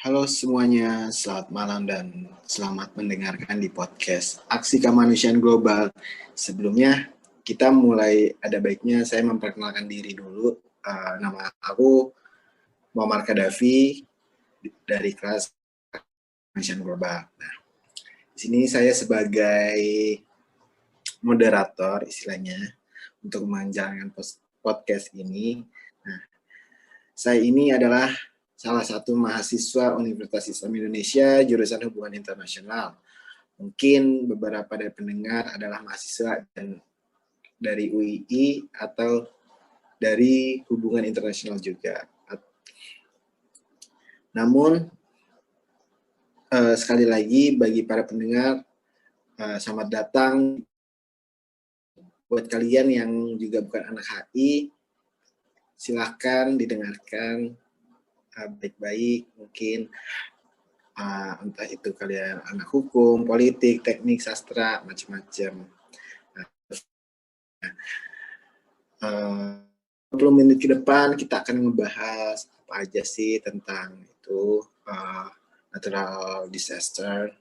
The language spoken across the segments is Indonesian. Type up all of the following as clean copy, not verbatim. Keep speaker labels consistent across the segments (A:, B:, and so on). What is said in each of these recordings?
A: Halo semuanya, selamat malam dan selamat mendengarkan di podcast Aksi Kemanusiaan Global. Sebelumnya, kita mulai ada baiknya saya memperkenalkan diri dulu. Nama aku Muhammad Kadafi dari kelas Kemanusiaan Global. Nah, di sini saya sebagai moderator istilahnya untuk menjalankan podcast ini. Nah, saya ini adalah salah satu mahasiswa Universitas Islam Indonesia jurusan Hubungan Internasional. Mungkin beberapa dari pendengar adalah mahasiswa dari UII atau dari Hubungan Internasional juga. Namun sekali lagi bagi para pendengar, selamat datang buat kalian yang juga bukan anak HI. Silahkan didengarkan baik-baik, mungkin entah itu kalian anak hukum, politik, teknik, sastra, macam-macam. 20 menit ke depan kita akan membahas apa aja sih tentang itu natural disaster.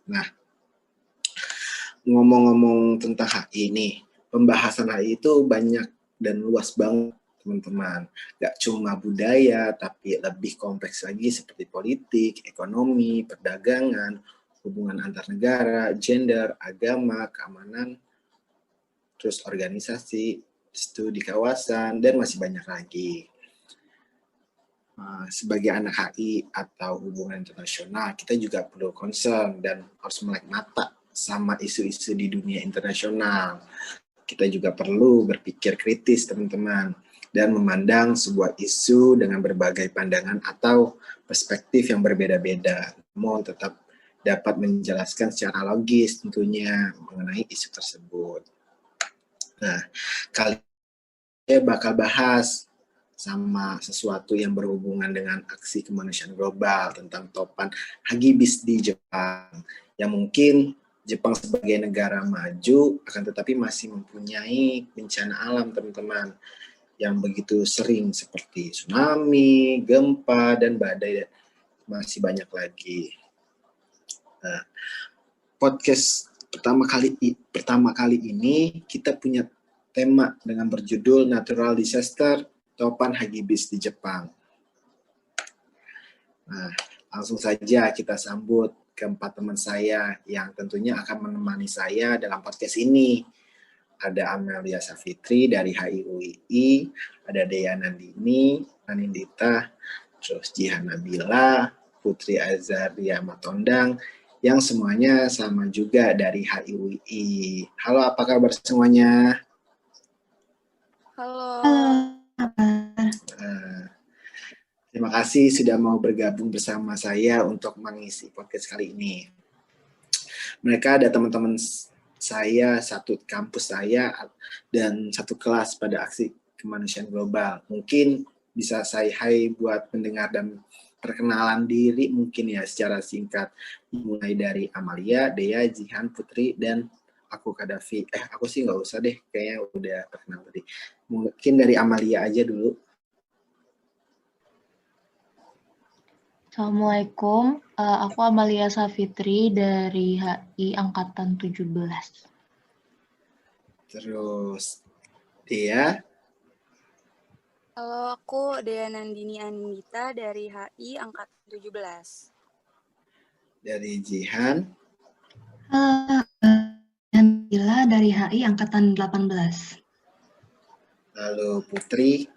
A: Nah, ngomong-ngomong tentang HI ini, pembahasan HI itu banyak dan luas banget teman-teman. Gak cuma budaya, tapi lebih kompleks lagi seperti politik, ekonomi, perdagangan, hubungan antar negara, gender, agama, keamanan, terus organisasi, studi kawasan, dan masih banyak lagi. Sebagai anak HI atau hubungan internasional, kita juga perlu concern dan harus melek mata sama isu-isu di dunia internasional. Kita juga perlu berpikir kritis, teman-teman, dan memandang sebuah isu dengan berbagai pandangan atau perspektif yang berbeda-beda, namun tetap dapat menjelaskan secara logis tentunya mengenai isu tersebut. Nah, kali ini bakal bahas sama sesuatu yang berhubungan dengan aksi kemanusiaan global tentang topan hagibis di Jepang, yang mungkin Jepang sebagai negara maju akan tetapi masih mempunyai bencana alam, teman-teman, yang begitu sering seperti tsunami, gempa, dan badai, masih banyak lagi. Nah, podcast pertama kali ini kita punya tema dengan berjudul Natural Disaster Topan Hagibis di Jepang. Nah, langsung saja kita sambut keempat teman saya yang tentunya akan menemani saya dalam podcast ini. Ada Amelia Safitri dari HIUII, ada Dea Nandini, Anindita, terus Jihan Nabila, Putri Azaria Matondang, yang semuanya sama juga dari HIUII. Halo, apa kabar semuanya?
B: Halo.
A: Terima kasih sudah mau bergabung bersama saya untuk mengisi podcast kali ini. Mereka ada teman-teman saya, satu kampus saya, dan satu kelas pada aksi kemanusiaan global. Mungkin bisa saya hai buat pendengar dan perkenalan diri mungkin ya secara singkat. Mulai dari Amalia, Dea, Jihan, Putri, dan aku Kadafi. Aku sih nggak usah deh, kayaknya udah terkenal tadi. Mungkin dari Amalia aja dulu.
C: Assalamualaikum, aku Amalia Safitri dari HI Angkatan 17.
A: Terus Dea.
B: Halo, aku Dea Nandini Anindita dari HI Angkatan 17.
A: Dari Jihan.
D: Halo, Nabila dari HI Angkatan 18.
A: Lalu Putri.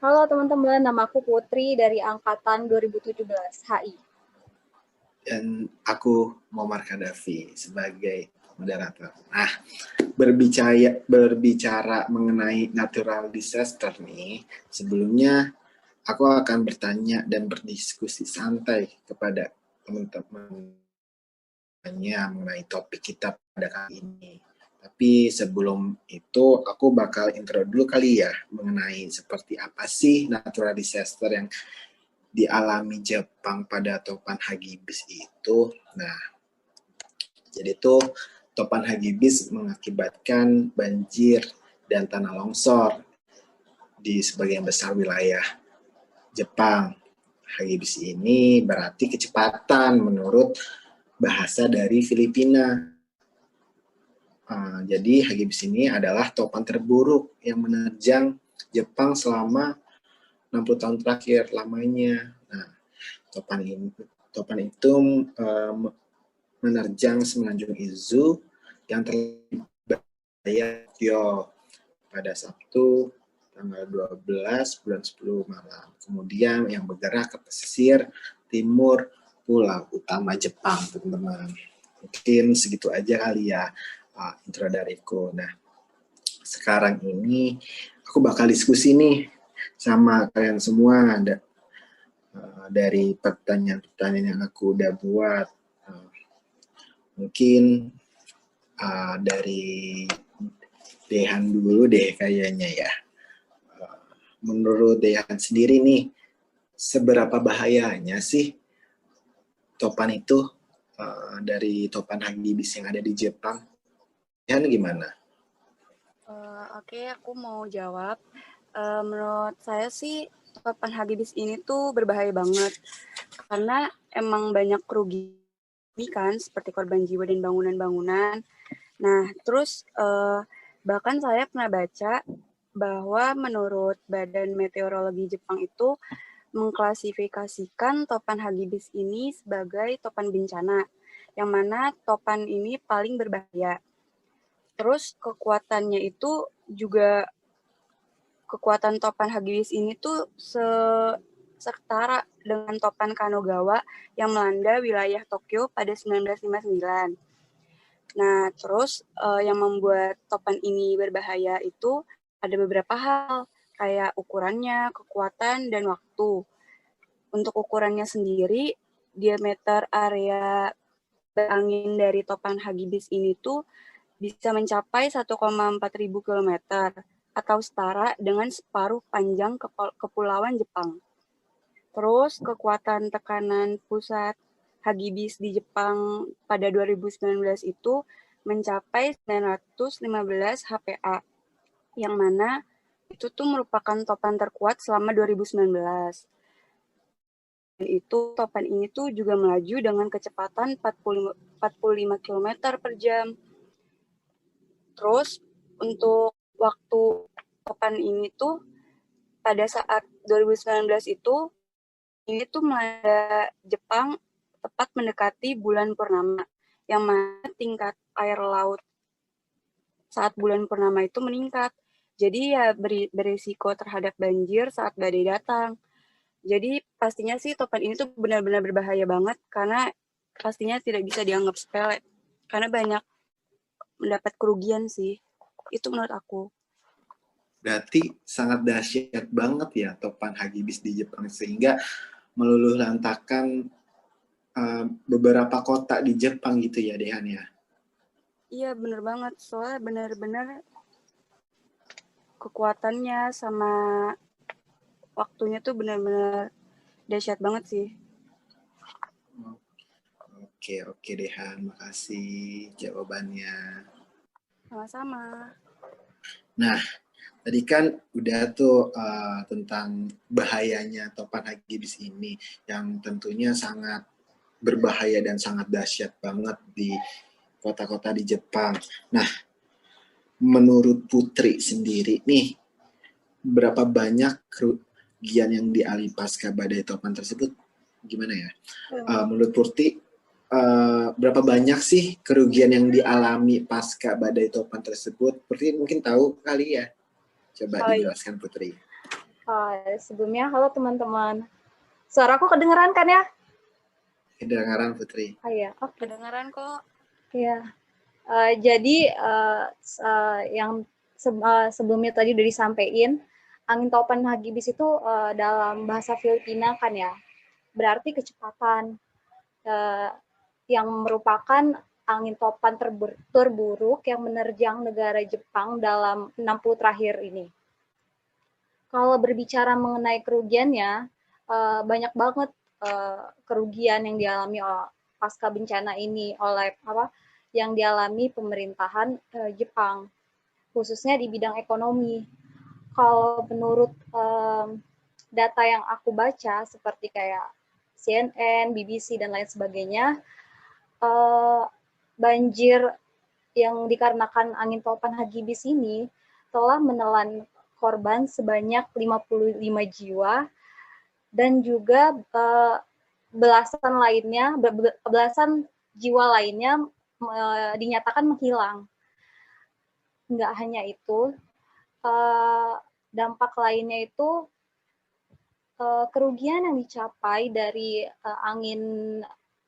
E: Halo teman-teman, nama aku Putri dari Angkatan 2017 HI.
A: Dan aku Muhammad Kadafi sebagai moderator. Nah, berbicara mengenai natural disaster nih, sebelumnya aku akan bertanya dan berdiskusi santai kepada teman-teman mengenai topik kita pada kali ini. Tapi sebelum itu aku bakal intro dulu kali ya mengenai seperti apa sih natural disaster yang dialami Jepang pada topan Hagibis itu. Nah, jadi itu topan Hagibis mengakibatkan banjir dan tanah longsor di sebagian besar wilayah Jepang. Hagibis ini berarti kecepatan menurut bahasa dari Filipina. Jadi Hagibis ini adalah topan terburuk yang menerjang Jepang selama 60 tahun terakhir lamanya. Nah, topan itu menerjang semenanjung Izu yang terlibat Tokyo pada Sabtu tanggal 12 bulan 10 malam. Kemudian yang bergerak ke pesisir timur pulau utama Jepang, teman-teman. Mungkin segitu aja kali ya intro dariku. Nah, sekarang ini aku bakal diskusi nih sama kalian semua dari pertanyaan-pertanyaan yang aku udah buat. Mungkin dari Dehan dulu deh kayaknya ya. Menurut Dehan sendiri nih, seberapa bahayanya sih topan itu dari topan Hagibis yang ada di Jepang? Dehan gimana?
B: Oke, aku mau jawab. Menurut saya sih topan Hagibis ini tuh berbahaya banget karena emang banyak kerugian kan seperti korban jiwa dan bangunan-bangunan. Nah, terus bahkan saya pernah baca bahwa menurut Badan Meteorologi Jepang itu mengklasifikasikan topan Hagibis ini sebagai topan bencana, yang mana topan ini paling berbahaya. Terus kekuatan topan Hagibis ini tuh setara dengan topan Kanogawa yang melanda wilayah Tokyo pada 1959. Nah, terus yang membuat topan ini berbahaya itu ada beberapa hal, kayak ukurannya, kekuatan, dan waktu. Untuk ukurannya sendiri, diameter area berangin dari topan Hagibis ini tuh bisa mencapai 1,4 ribu kilometer atau setara dengan separuh panjang kepulauan Jepang. Terus kekuatan tekanan pusat Hagibis di Jepang pada 2019 itu mencapai 915 HPA, yang mana itu tuh merupakan topan terkuat selama 2019. Dan itu topan ini tuh juga melaju dengan kecepatan 45 km per jam. Terus untuk waktu topan ini tuh pada saat 2019 itu ini tuh melanda Jepang tepat mendekati bulan purnama, yang mana tingkat air laut saat bulan purnama itu meningkat. Jadi ya berisiko terhadap banjir saat badai datang. Jadi pastinya sih topan ini tuh benar-benar berbahaya banget karena pastinya tidak bisa dianggap sepele. Karena banyak mendapat kerugian sih. Itu menurut aku.
A: Berarti sangat dahsyat banget ya topan Hagibis di Jepang sehingga meluluh lantakan beberapa kota di Jepang gitu ya, Dehan ya?
B: Iya bener banget, soalnya benar-benar kekuatannya sama waktunya tuh benar-benar dahsyat banget sih.
A: Oke Dehan, makasih jawabannya.
B: Sama-sama.
A: Nah, tadi kan udah tuh tentang bahayanya topan Hagibis ini yang tentunya sangat berbahaya dan sangat dahsyat banget di kota-kota di Jepang. Nah, menurut Putri sendiri nih, berapa banyak kerugian yang dialami pasca badai topan tersebut? Gimana ya? Menurut Putri, berapa banyak sih kerugian yang dialami pasca badai topan tersebut? Putri mungkin tahu kali ya? Coba dijelaskan Putri.
E: Sebelumnya, halo teman-teman. Suaraku kedengeran kan ya?
A: Kedengaran Putri.
E: Iya, oke.
B: Kedengeran kok.
E: Iya. Jadi yang sebelumnya tadi udah disampaikan, angin topan Hagibis itu dalam bahasa Filipina kan ya, berarti kecepatan yang merupakan angin topan terburuk yang menerjang negara Jepang dalam 60 terakhir ini. Kalau berbicara mengenai kerugiannya, banyak banget kerugian yang dialami pasca bencana ini oleh yang dialami pemerintahan Jepang, khususnya di bidang ekonomi. Kalau menurut data yang aku baca seperti kayak CNN, BBC dan lain sebagainya, banjir yang dikarenakan angin topan Hagibis ini telah menelan korban sebanyak 55 jiwa dan juga belasan jiwa lainnya dinyatakan menghilang. Nggak hanya itu, dampak lainnya itu kerugian yang dicapai dari angin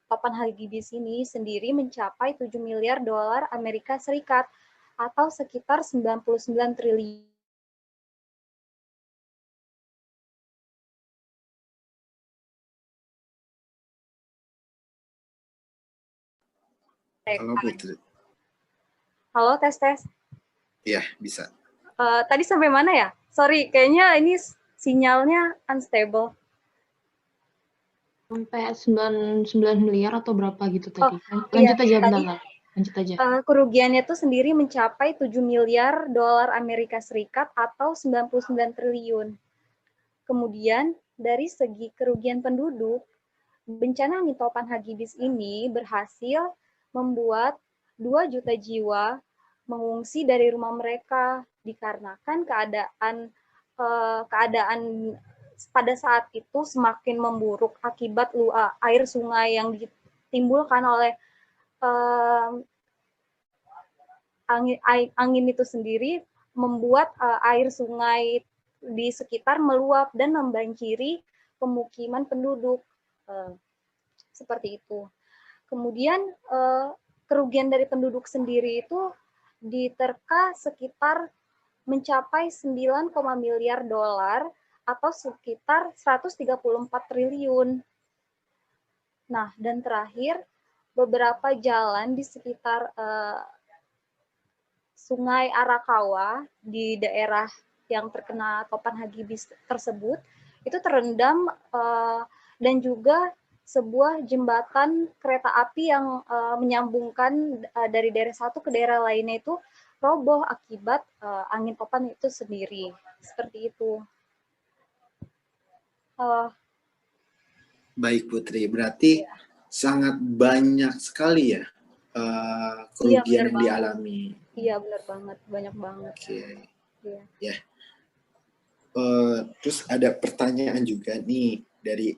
E: topan Hagibis ini sendiri mencapai 7 miliar dolar Amerika Serikat atau sekitar 99 triliun.
A: Halo Putri.
E: Halo, tes.
A: Iya, bisa.
E: Tadi sampai mana ya? Sorry, kayaknya ini sinyalnya unstable.
C: Sampai 99 miliar atau berapa gitu tadi.
E: iya,
C: Lanjut aja,
E: tadi,
C: bentar. Lanjut aja.
E: Kerugiannya itu sendiri mencapai 7 miliar dolar Amerika Serikat atau 99 triliun. Kemudian, dari segi kerugian penduduk, bencana angin topan Hagibis ini berhasil membuat 2 juta jiwa mengungsi dari rumah mereka dikarenakan keadaan pada saat itu semakin memburuk akibat air sungai yang ditimbulkan oleh angin itu sendiri membuat air sungai di sekitar meluap dan membanjiri pemukiman penduduk. Seperti itu. Kemudian kerugian dari penduduk sendiri itu diterka sekitar mencapai 9, miliar dolar atau sekitar 134 triliun. Nah, dan terakhir beberapa jalan di sekitar Sungai Arakawa di daerah yang terkena topan Hagibis tersebut itu terendam dan juga sebuah jembatan kereta api yang menyambungkan dari daerah satu ke daerah lainnya itu roboh akibat angin topan itu sendiri. Seperti itu.
A: Baik Putri, berarti sangat banyak sekali ya kerugian yang dialami.
E: Iya, benar banget, banyak banget.
A: Oke.
E: Iya.
A: Ya. Terus ada pertanyaan juga nih dari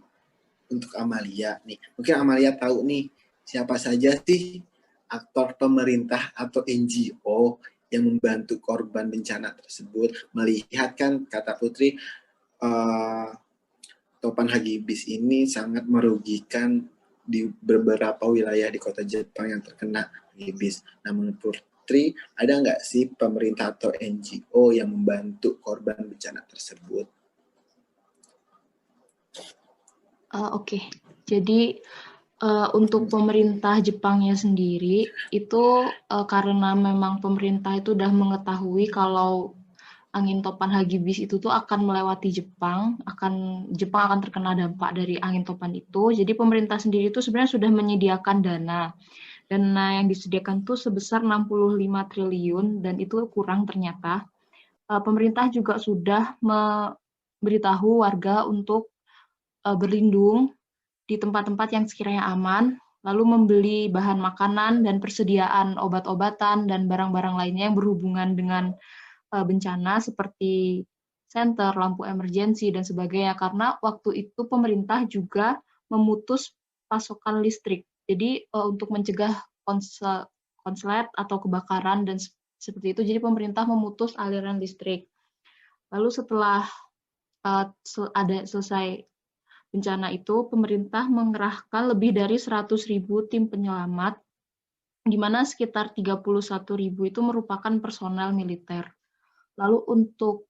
A: untuk Amalia nih. Mungkin Amalia tahu nih siapa saja sih aktor pemerintah atau NGO yang membantu korban bencana tersebut. Melihat kan kata Putri topan Hagibis ini sangat merugikan di beberapa wilayah di kota Jepang yang terkena Hagibis. Namun Putri, ada nggak sih pemerintah atau NGO yang membantu korban bencana tersebut?
C: Oke. Jadi untuk pemerintah Jepangnya sendiri itu karena memang pemerintah itu sudah mengetahui kalau angin topan Hagibis itu tuh akan melewati Jepang akan terkena dampak dari angin topan itu. Jadi pemerintah sendiri itu sebenarnya sudah menyediakan dana. Dana yang disediakan tuh sebesar 65 triliun dan itu kurang ternyata. Pemerintah juga sudah memberitahu warga untuk berlindung di tempat-tempat yang sekiranya aman, lalu membeli bahan makanan dan persediaan obat-obatan dan barang-barang lainnya yang berhubungan dengan bencana seperti senter, lampu emergensi, dan sebagainya. Karena waktu itu pemerintah juga memutus pasokan listrik. Jadi untuk mencegah konslet atau kebakaran dan seperti itu, jadi pemerintah memutus aliran listrik. Lalu setelah selesai bencana itu, pemerintah mengerahkan lebih dari 100.000 tim penyelamat, di mana sekitar 31.000 itu merupakan personel militer. Lalu untuk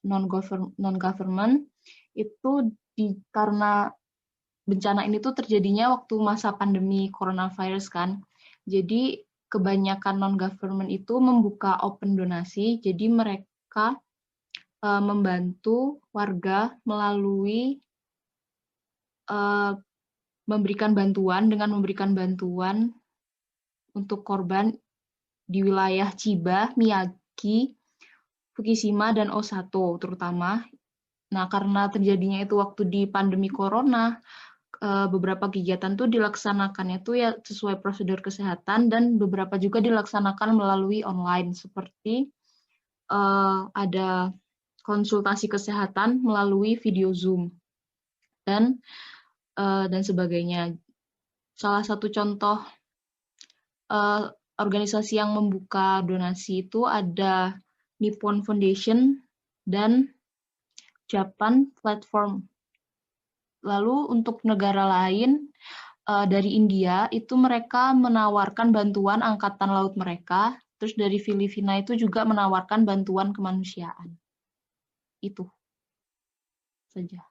C: non-government itu karena bencana ini tuh terjadinya waktu masa pandemi coronavirus kan. Jadi kebanyakan non-government itu membuka open donasi, jadi mereka membantu warga melalui memberikan bantuan untuk korban di wilayah Chiba, Miyagi, Fukushima, dan Osato terutama. Nah, karena terjadinya itu waktu di pandemi corona, beberapa kegiatan tuh dilaksanakannya tuh ya sesuai prosedur kesehatan dan beberapa juga dilaksanakan melalui online seperti ada konsultasi kesehatan melalui video Zoom dan sebagainya. Salah satu contoh organisasi yang membuka donasi itu ada Nippon Foundation dan Japan Platform. Lalu untuk negara lain dari India itu mereka menawarkan bantuan angkatan laut mereka, terus dari Filipina itu juga menawarkan bantuan kemanusiaan. Itu saja.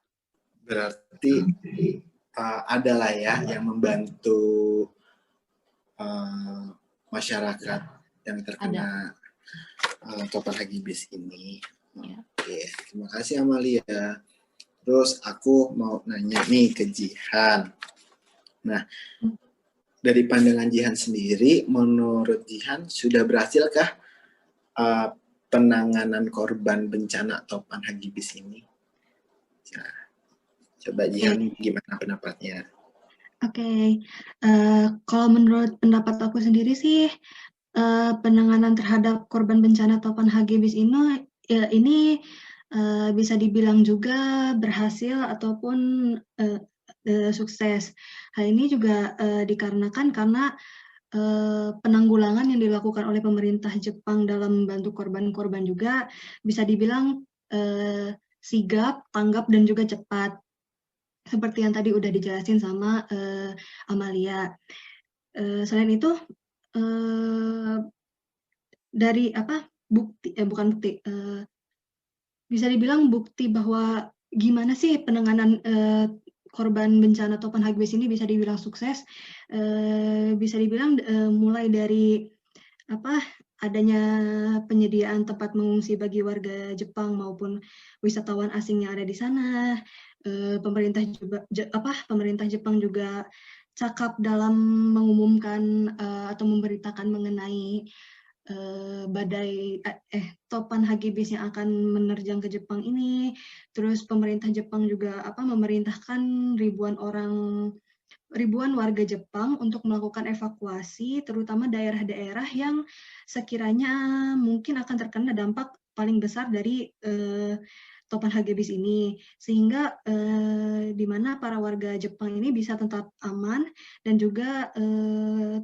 A: Berarti adalah ya yang membantu masyarakat yang terkena topan hagibis ini.
C: Ya.
A: Oke, terima kasih Amalia. Terus aku mau nanya nih ke Jihan. Nah, dari pandangan Jihan sendiri, menurut Jihan sudah berhasilkah penanganan korban bencana topan hagibis ini? Nah, coba Jihan gimana pendapatnya?
D: Oke. Kalau menurut pendapat aku sendiri sih, penanganan terhadap korban bencana topan hagibis ini bisa dibilang juga berhasil ataupun sukses. Hal ini juga dikarenakan karena penanggulangan yang dilakukan oleh pemerintah Jepang dalam membantu korban-korban juga bisa dibilang sigap, tanggap, dan juga cepat. Seperti yang tadi udah dijelasin sama Amalia. Selain itu, dari bisa dibilang bukti bahwa gimana sih penanganan korban bencana topan hagibis ini bisa dibilang sukses. Bisa dibilang mulai dari adanya penyediaan tempat mengungsi bagi warga Jepang maupun wisatawan asing yang ada di sana. Pemerintah Jepang juga cakap dalam mengumumkan atau memberitakan mengenai badai topan hagibis yang akan menerjang ke Jepang ini. Terus pemerintah Jepang juga memerintahkan ribuan warga Jepang untuk melakukan evakuasi, terutama daerah-daerah yang sekiranya mungkin akan terkena dampak paling besar dari topan hagibis ini, sehingga di mana para warga Jepang ini bisa tetap aman dan juga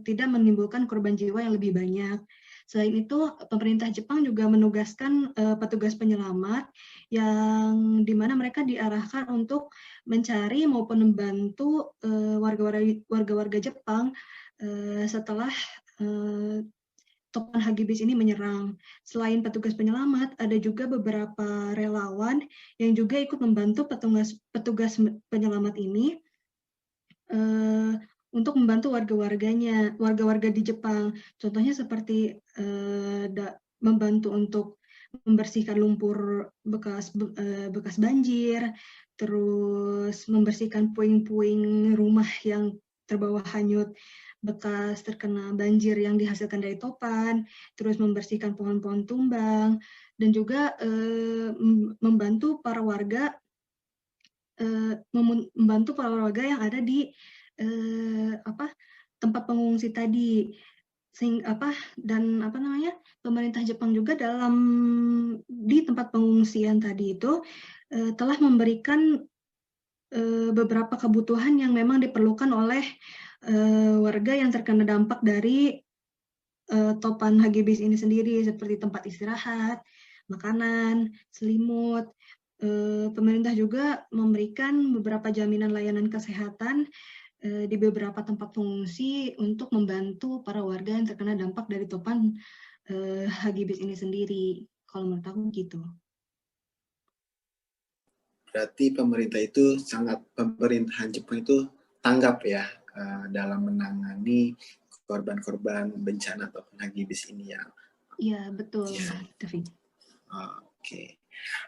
D: tidak menimbulkan korban jiwa yang lebih banyak. Selain itu, pemerintah Jepang juga menugaskan petugas penyelamat yang di mana mereka diarahkan untuk mencari maupun membantu warga-warga Jepang setelah topan hagibis ini menyerang. Selain petugas penyelamat, ada juga beberapa relawan yang juga ikut membantu petugas penyelamat ini untuk membantu warga-warga di Jepang. Contohnya seperti membantu untuk membersihkan lumpur bekas banjir, terus membersihkan puing-puing rumah yang terbawa hanyut bekas terkena banjir yang dihasilkan dari topan, terus membersihkan pohon-pohon tumbang, dan juga membantu para warga yang ada di tempat pengungsi tadi. Pemerintah Jepang juga di tempat pengungsian tadi itu telah memberikan beberapa kebutuhan yang memang diperlukan oleh warga yang terkena dampak dari topan hagibis ini sendiri, seperti tempat istirahat, makanan, selimut. Pemerintah juga memberikan beberapa jaminan layanan kesehatan di beberapa tempat pengungsi untuk membantu para warga yang terkena dampak dari topan hagibis ini sendiri. Kalau menurut aku gitu.
A: Berarti pemerintahan Jepang itu tanggap ya dalam menangani korban-korban bencana topan hagibis ini ya.
D: Iya, betul, David.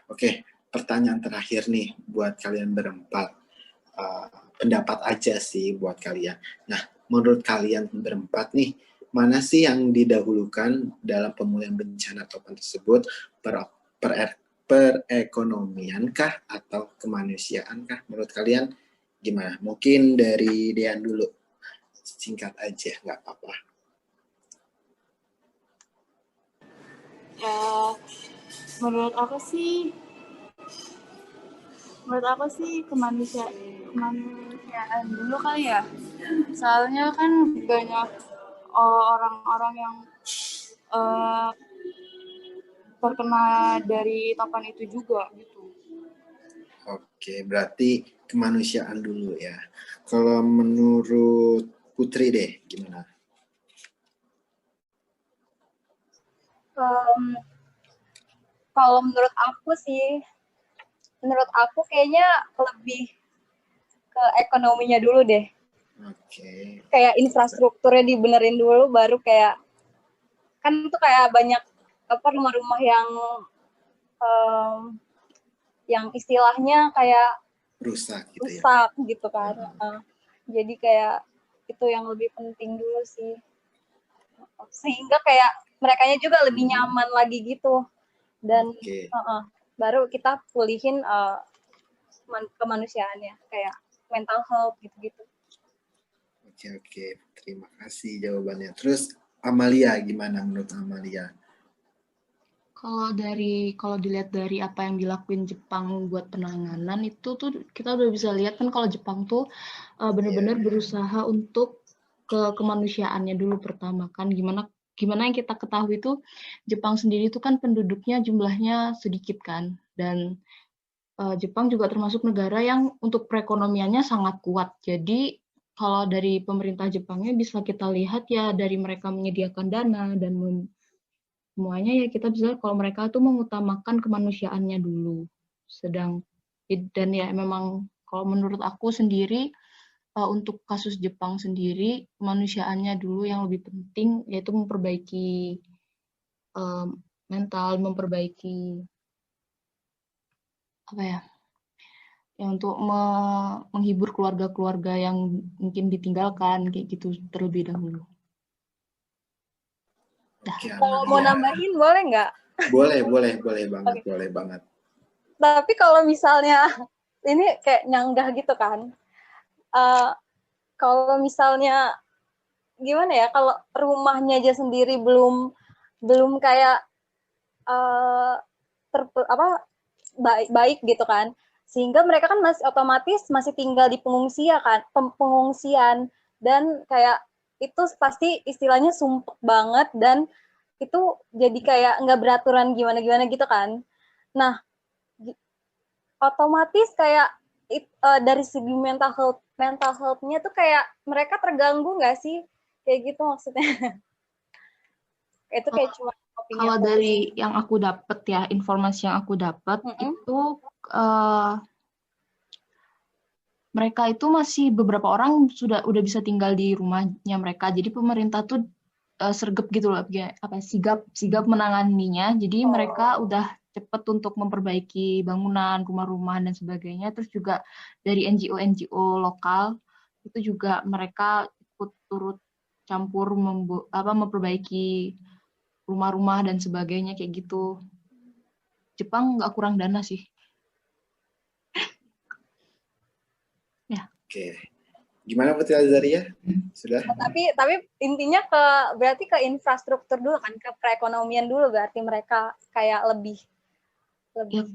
A: Oke. Pertanyaan terakhir nih buat kalian berempat. Pendapat aja sih buat kalian. Nah, menurut kalian berempat nih, mana sih yang didahulukan dalam pemulihan bencana topan tersebut, perekonomian kah atau kemanusiaan kah? Menurut kalian gimana? Mungkin dari Dean dulu. Singkat aja, nggak apa-apa.
B: Menurut aku sih kemanusiaan dulu kali ya. Soalnya kan banyak orang-orang yang terkena dari topan itu juga gitu.
A: Oke, berarti kemanusiaan dulu ya. Kalau menurut Putri deh, gimana?
E: Kalau menurut aku kayaknya lebih ke ekonominya dulu deh.
A: Oke.
E: Kayak infrastrukturnya dibenerin dulu, baru kayak kan itu kayak banyak rumah-rumah yang istilahnya kayak
A: Rusak gitu ya.
E: rusak gitu kan. Jadi kayak itu yang lebih penting dulu sih. Sehingga kayak merekanya juga lebih nyaman lagi gitu. Dan baru kita pulihin kemanusiaannya, kayak mental health gitu-gitu.
A: Oke, terima kasih jawabannya. Terus Amalia, gimana menurut Amalia?
C: Kalau dilihat dari apa yang dilakuin Jepang buat penanganan itu tuh kita udah bisa lihat kan kalau Jepang tuh benar-benar berusaha untuk kemanusiaannya dulu pertama kan. Gimana yang kita ketahui tuh Jepang sendiri tuh kan penduduknya jumlahnya sedikit kan, dan Jepang juga termasuk negara yang untuk perekonomiannya sangat kuat. Jadi kalau dari pemerintah Jepangnya bisa kita lihat ya dari mereka menyediakan dana dan semuanya ya kita bisa kalau mereka tuh mengutamakan kemanusiaannya dulu. Dan ya memang kalau menurut aku sendiri untuk kasus Jepang sendiri kemanusiaannya dulu yang lebih penting, yaitu memperbaiki mental, memperbaiki untuk menghibur keluarga-keluarga yang mungkin ditinggalkan kayak gitu terlebih dahulu.
E: Kalau mau nambahin boleh nggak?
A: Boleh banget, boleh banget.
E: Tapi kalau misalnya ini kayak nyanggah gitu kan, kalau misalnya gimana ya, kalau rumahnya aja sendiri belum kayak baik gitu kan, sehingga mereka kan masih tinggal di pengungsian dan kayak itu pasti istilahnya sumpek banget, dan itu jadi kayak nggak beraturan gimana gitu kan. Nah, otomatis kayak dari segi mental health-nya tuh kayak mereka terganggu nggak sih, kayak gitu maksudnya. Itu kayak cuma
C: kalau dari yang aku dapat ya, informasi yang aku dapat itu mereka itu masih beberapa orang udah bisa tinggal di rumahnya mereka. Jadi pemerintah tuh sergap gitu loh, sigap menanganinya. Jadi mereka udah cepet untuk memperbaiki bangunan, rumah-rumah dan sebagainya. Terus juga dari NGO lokal itu juga mereka ikut turut campur memperbaiki rumah-rumah dan sebagainya kayak gitu. Jepang nggak kurang dana sih. Ya.
A: Oke. Gimana Putri Azaria? Sudah?
E: Tapi intinya berarti ke infrastruktur dulu kan, ke perekonomian dulu, berarti mereka kayak lebih
C: ya,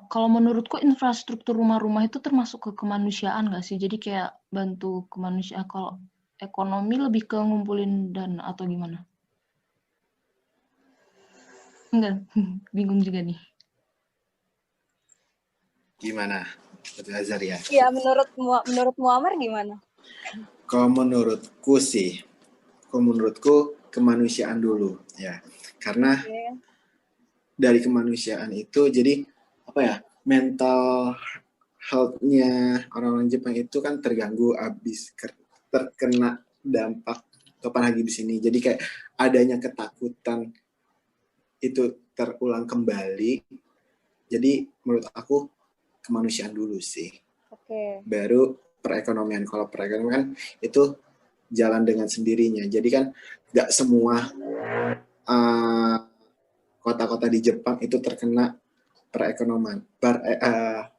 C: kalau menurutku infrastruktur rumah-rumah itu termasuk ke kemanusiaan nggak sih? Jadi kayak bantu kemanusiaan. Kalau ekonomi lebih ke ngumpulin dana atau gimana? Enggak, bingung juga nih.
A: Gimana Putri Azaria?
E: Iya, menurut Muammar gimana?
A: Kalau menurutku kemanusiaan dulu ya, karena dari kemanusiaan itu jadi mental health-nya orang-orang Jepang itu kan terganggu abis terkena dampak topan Hagibis ini. Jadi kayak adanya ketakutan itu terulang kembali. Jadi menurut aku kemanusiaan dulu sih. Baru perekonomian. Kalau perekonomian itu jalan dengan sendirinya. Jadi kan nggak semua kota-kota di Jepang itu terkena perekonomian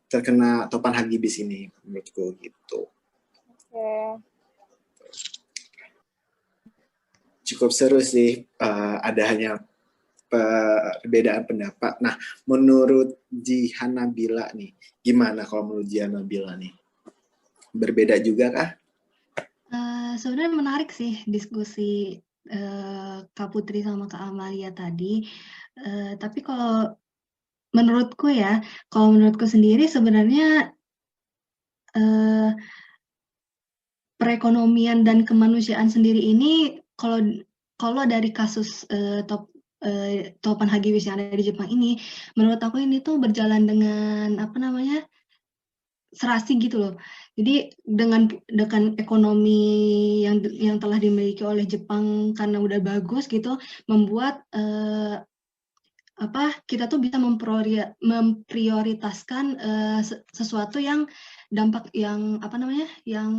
A: terkena topan hagibis ini menurutku gitu.
E: Oke.
A: Cukup seru sih, ada hanya perbedaan pendapat. Nah, menurut Jihan Nabila nih, gimana kalau menurut Jihan Nabila nih? Berbeda juga kah?
D: Sebenarnya menarik sih diskusi Kak Putri sama Kak Amalia tadi. Tapi kalau menurutku sendiri sebenarnya perekonomian dan kemanusiaan sendiri ini kalau dari kasus topan hagibis yang ada di Jepang ini, menurut aku ini tuh berjalan dengan serasi gitu loh. Jadi dengan ekonomi yang telah dimiliki oleh Jepang karena udah bagus gitu, membuat kita tuh bisa memprioritaskan sesuatu yang dampak yang yang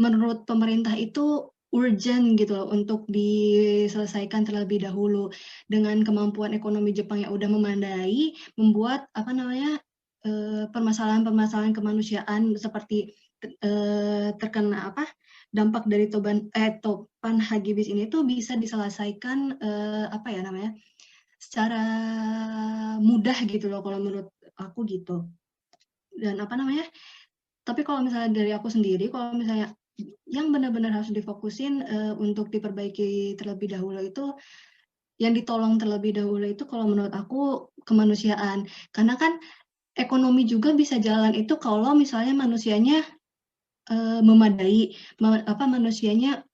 D: menurut pemerintah itu urgent gitu loh untuk diselesaikan terlebih dahulu. Dengan kemampuan ekonomi Jepang yang udah memadai, membuat permasalahan-permasalahan kemanusiaan seperti terkena dampak dari topan hagibis ini tuh bisa diselesaikan secara mudah gitu loh kalau menurut aku gitu. Dan tapi kalau misalnya dari aku sendiri, kalau misalnya yang benar-benar harus difokusin untuk diperbaiki terlebih dahulu itu, yang ditolong terlebih dahulu itu kalau menurut aku kemanusiaan. Karena kan ekonomi juga bisa jalan itu kalau misalnya manusianya memadai, manusianya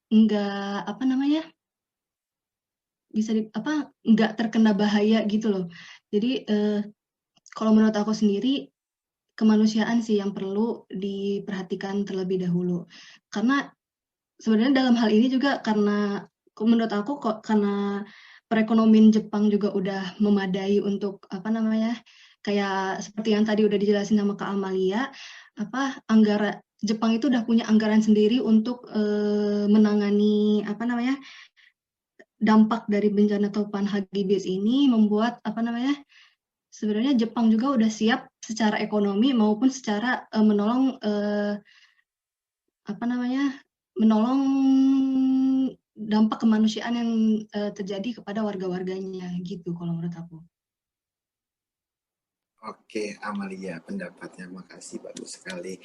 D: nggak terkena bahaya gitu loh. Jadi kalau menurut aku sendiri kemanusiaan sih yang perlu diperhatikan terlebih dahulu. Karena sebenarnya dalam hal ini juga karena menurut aku karena perekonomian Jepang juga udah memadai untuk kayak seperti yang tadi udah dijelasin sama Kak Amalia, Jepang itu udah punya anggaran sendiri untuk menangani dampak dari bencana topan hagibis ini, membuat sebenarnya Jepang juga udah siap secara ekonomi maupun secara menolong menolong dampak kemanusiaan yang terjadi kepada warga-warganya gitu kalau menurut aku.
A: Oke, Amalia, pendapatnya makasih, bagus sekali.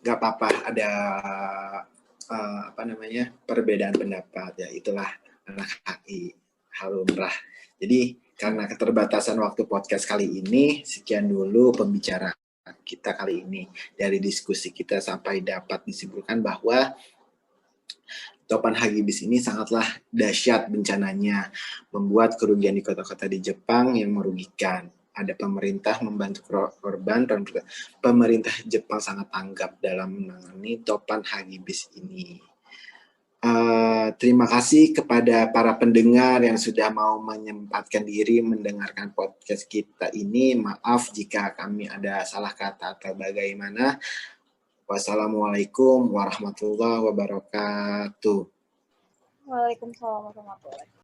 A: Gak apa-apa, ada perbedaan pendapat, ya itulah anak HI, halumrah. Jadi karena keterbatasan waktu podcast kali ini, sekian dulu pembicaraan kita kali ini. Dari diskusi kita sampai dapat disimpulkan bahwa topan hagibis ini sangatlah dahsyat bencananya, membuat kerugian di kota-kota di Jepang yang merugikan. Ada pemerintah membantu korban, pemerintah Jepang sangat tanggap dalam menangani topan hagibis ini. Terima kasih kepada para pendengar yang sudah mau menyempatkan diri mendengarkan podcast kita ini. Maaf jika kami ada salah kata atau bagaimana. Wassalamualaikum warahmatullahi wabarakatuh.
E: Waalaikumsalam warahmatullahi wabarakatuh.